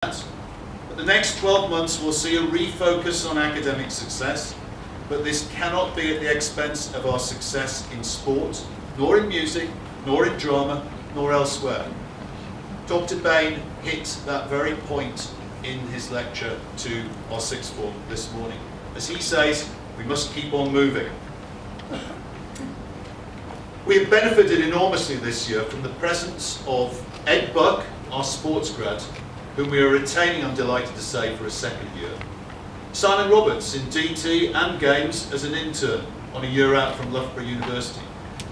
But the next 12 months will see a refocus on academic success, but this cannot be at the expense of our success in sport, nor in music, nor in drama, nor elsewhere. Dr. Bain hit that very point in his lecture to our sixth form this morning. As he says, we must keep on moving. We have benefited enormously this year from the presence of Ed Buck, our sports grad, whom we are retaining, I'm delighted to say, for a second year. Simon Roberts in DT and Games as an intern on a year out from Loughborough University.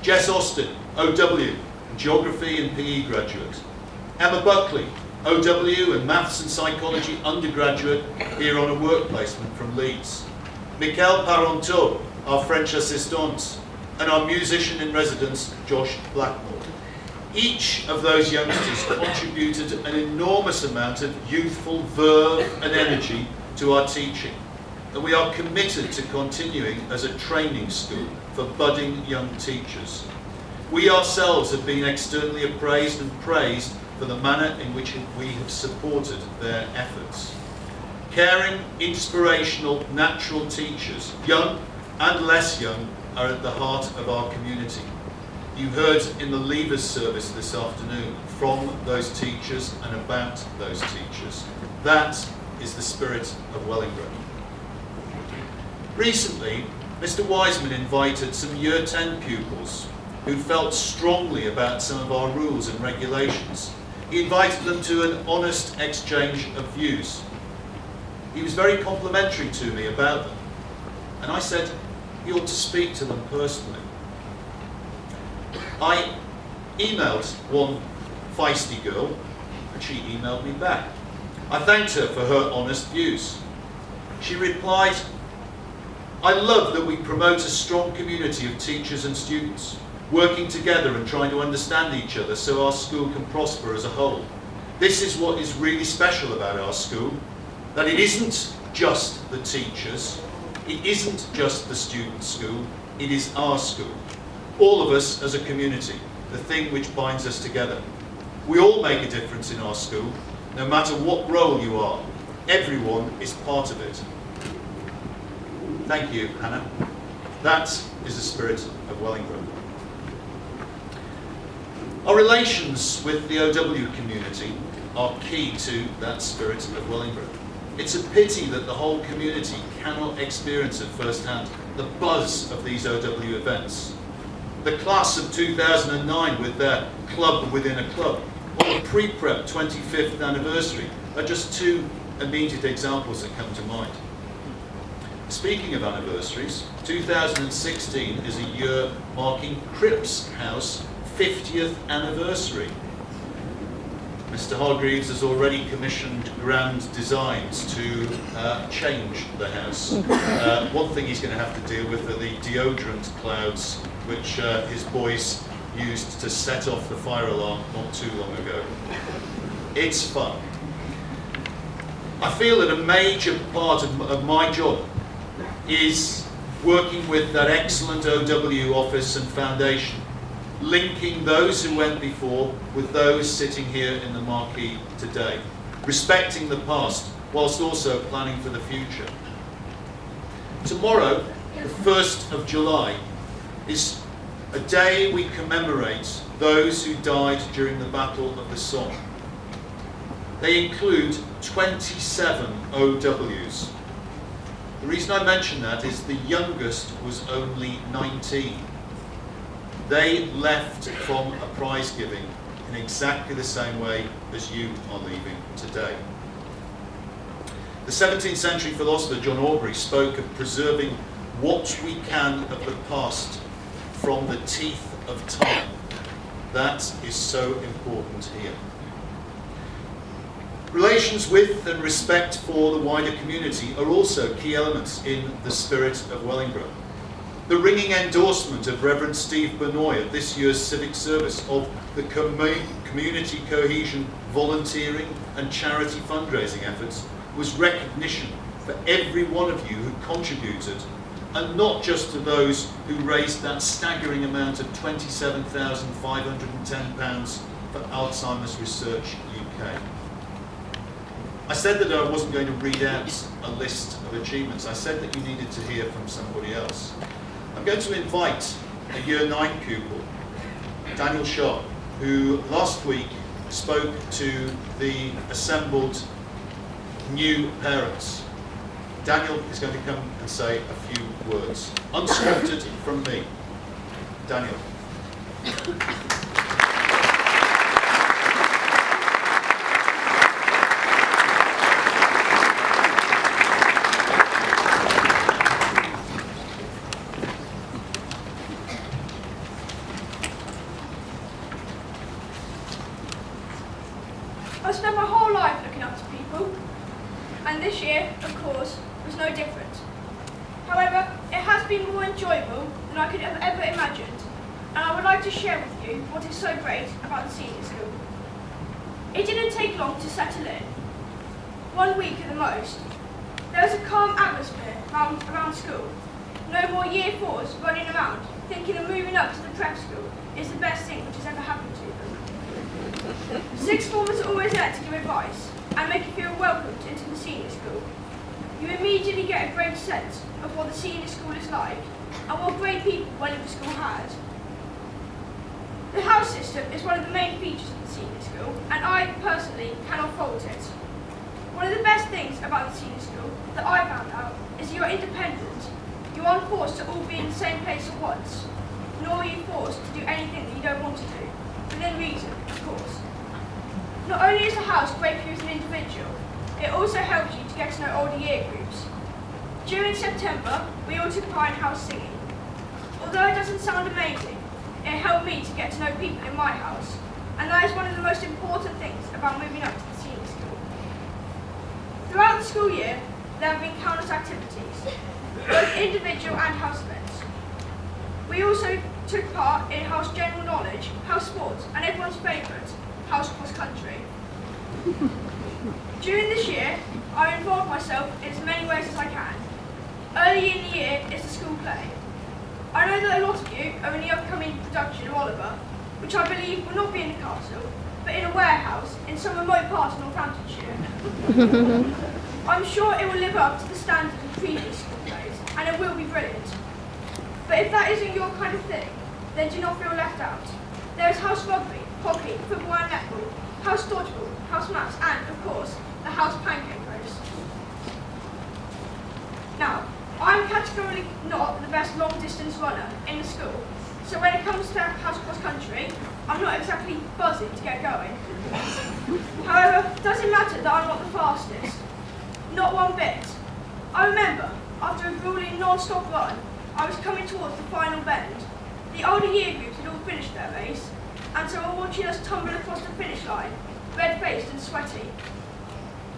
Jess Austin, OW, and Geography and PE graduate. Emma Buckley, OW and Maths and Psychology undergraduate, here on a work placement from Leeds. Michael Parenteau, our French assistant, and our musician in residence, Josh Blackmore. Each of those youngsters contributed an enormous amount of youthful verve and energy to our teaching, and we are committed to continuing as a training school for budding young teachers. We ourselves have been externally appraised and praised for the manner in which we have supported their efforts. Caring, inspirational, natural teachers, young and less young, are at the heart of our community. You heard in the Leavers service this afternoon from those teachers and about those teachers. That is the spirit of Wellingborough. Recently, Mr. Wiseman invited some Year 10 pupils who felt strongly about some of our rules and regulations. He invited them to an honest exchange of views. He was very complimentary to me about them, and I said he ought to speak to them personally. I emailed one feisty girl, and she emailed me back. I thanked her for her honest views. She replied, "I love that we promote a strong community of teachers and students, working together and trying to understand each other so our school can prosper as a whole. This is what is really special about our school, that it isn't just the teachers, it isn't just the student school, it is our school. All of us as a community, the thing which binds us together. We all make a difference in our school, no matter what role you are. Everyone is part of it." Thank you, Hannah. That is the spirit of Wellingborough. Our relations with the OW community are key to that spirit of Wellingborough. It's a pity that the whole community cannot experience at first hand the buzz of these OW events. The class of 2009 with their club within a club, or the pre-prep 25th anniversary are just two immediate examples that come to mind. Speaking of anniversaries, 2016 is a year marking Cripps House 50th anniversary. Mr. Hargreaves has already commissioned grand designs to change the house. One thing he's going to have to deal with are the deodorant clouds which his boys used to set off the fire alarm not too long ago. It's fun. I feel that a major part of my job is working with that excellent OW office and foundation, linking those who went before with those sitting here in the marquee today, respecting the past whilst also planning for the future. Tomorrow, the 1st of July, is a day we commemorate those who died during the Battle of the Somme. They include 27 OWs. The reason I mention that is the youngest was only 19. They left from a prize giving in exactly the same way as you are leaving today. The 17th century philosopher John Aubrey spoke of preserving what we can of the past from the teeth of time. That is so important here. Relations with and respect for the wider community are also key elements in the spirit of Wellingborough. The ringing endorsement of Reverend Steve Bernoy at this year's civic service of the community cohesion, volunteering and charity fundraising efforts was recognition for every one of you who contributed, and not just to those who raised that staggering amount of £27,510 for Alzheimer's Research UK. I said that I wasn't going to read out a list of achievements. I said that you needed to hear from somebody else. I'm going to invite a Year 9 pupil, Daniel Sharp, who last week spoke to the assembled new parents. Daniel is going to come and say a few words, unscripted from me. Daniel. I've spent my whole life looking up to people, and this year, of course, was no different. However, it has been more enjoyable than I could have ever imagined, and I would like to share with you what is so great about the senior school. It didn't take long to settle in. 1 week at the most. There was a calm atmosphere around school. No more year 4s running around thinking of moving up to the prep school is the best thing which has ever happened to them. Sixth formers are always there to give advice and make you feel welcomed into the senior school. You immediately get a great sense of what the senior school is like and what great people Wellingborough School has. The house system is one of the main features of the senior school, and I personally cannot fault it. One of the best things about the senior school that I found out is you are independent. You aren't forced to all be in the same place at once, nor are you forced to do anything that you don't want to do, within reason, of course. Not only is the house great for you as an individual, it also helps you to get to know older year groups. During September, we all took part in house singing. Although it doesn't sound amazing, it helped me to get to know people in my house, and that is one of the most important things about moving up to the senior school. Throughout the school year, there have been countless activities, both individual and house events. We also took part in house general knowledge, house sports, and everyone's favourite, house cross country. During this year, I involved myself in as many ways as I can. Early in the year is the school play. I know that a lot of you are in the upcoming production of Oliver, which I believe will not be in the castle, but in a warehouse in some remote part of Northamptonshire. I'm sure it will live up to the standards of previous school plays, and it will be brilliant. But if that isn't your kind of thing, then do not feel left out. There is house rugby, hockey, football and netball, house dodgeball, house maths, and, of course, the house pancake race. Now, I'm categorically not the best long-distance runner in the school, so when it comes to house cross-country, I'm not exactly buzzing to get going. However, does it matter that I'm not the fastest? Not one bit. I remember, after a grueling non-stop run, I was coming towards the final bend. The older year groups had all finished their race, and so were watching us tumble across the finish line, red-faced and sweaty.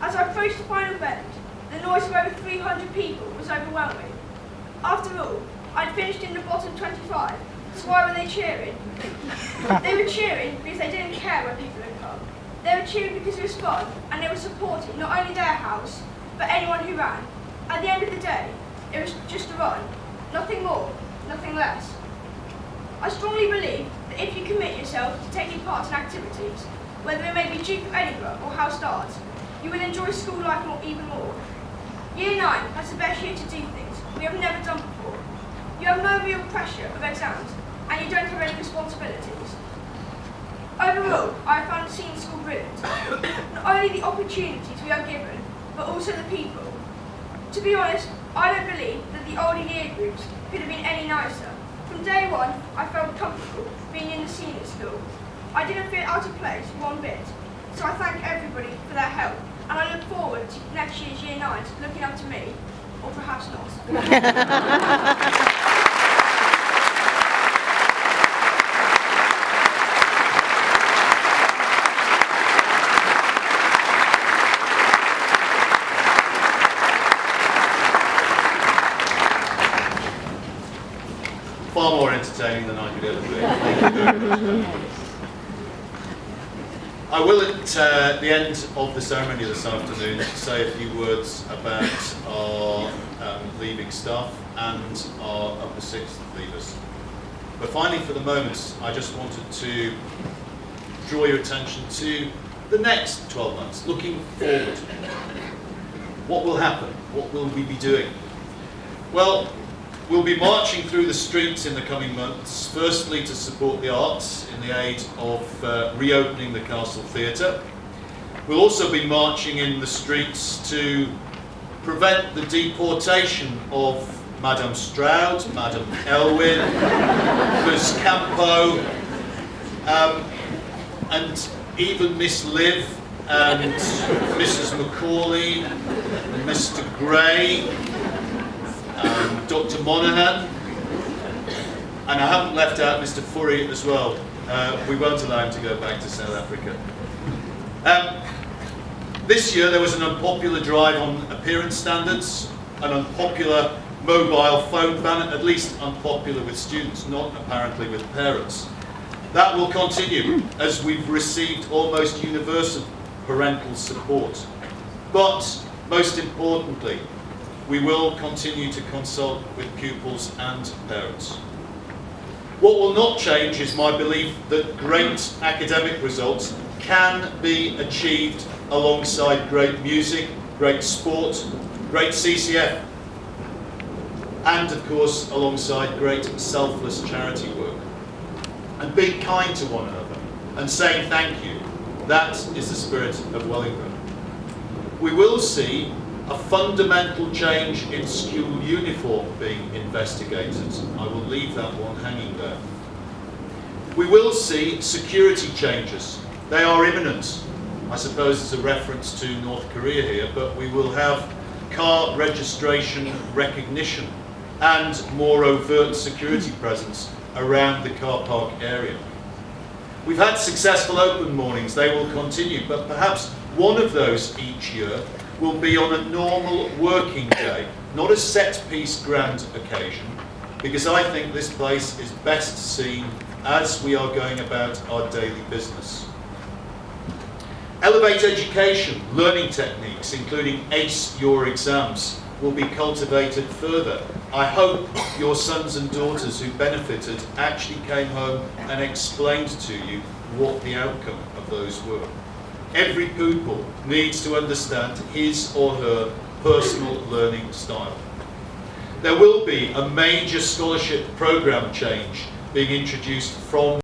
As I approached the final bend, the noise of over 300 people was overwhelming. After all, I'd finished in the bottom 25, so why were they cheering? They were cheering because they didn't care where people had come. They were cheering because it was fun, and they were supporting not only their house, but anyone who ran. At the end of the day, it was just a run, nothing more, nothing less. I strongly believe that if you commit yourself to taking part in activities, whether it may be Duke of Edinburgh or House Darts, you will enjoy school life even more. Year 9 has the best year to do things we have never done before. You have no real pressure of exams, and you don't have any responsibilities. Overall, I have found the senior school brilliant. Not only the opportunities we are given, but also the people. To be honest, I don't believe that the older year groups could have been any nicer. From day one, I felt comfortable being in the senior school. I didn't feel out of place one bit, so I thank everybody for their help, and I look forward to next year's Year 9s looking up to me, or perhaps not. Far more entertaining than I could ever be. Thank you very much. I will, at the end of the ceremony this afternoon, say a few words about our leaving staff and our upper sixth leavers. But finally, for the moment, I just wanted to draw your attention to the next 12 months, looking forward. What will happen? What will we be doing? Well, we'll be marching through the streets in the coming months, firstly to support the arts in the aid of reopening the Castle Theatre. We'll also be marching in the streets to prevent the deportation of Madame Stroud, Madame Elwyn, Ms Campo, and even Miss Liv and Mrs Macaulay, Mr Gray, Dr Monaghan, and I haven't left out Mr Furry as well. We won't allow him to go back to South Africa. This year there was an unpopular drive on appearance standards, an unpopular mobile phone ban, at least unpopular with students, not apparently with parents. That will continue as we've received almost universal parental support. But most importantly, we will continue to consult with pupils and parents. What will not change is my belief that great academic results can be achieved alongside great music, great sport, great CCF, and of course alongside great selfless charity work. And being kind to one another and saying thank you, that is the spirit of Wellingborough. We will see a fundamental change in school uniform being investigated. I will leave that one hanging there. We will see security changes. They are imminent. I suppose it's a reference to North Korea here, but we will have car registration recognition and more overt security presence around the car park area. We've had successful open mornings, they will continue, but perhaps one of those each year will be on a normal working day, not a set-piece grand occasion, because I think this place is best seen as we are going about our daily business. Elevate education, learning techniques, including ace your exams, will be cultivated further. I hope your sons and daughters who benefited actually came home and explained to you what the outcome of those were. Every pupil needs to understand his or her personal learning style. There will be a major scholarship programme change being introduced from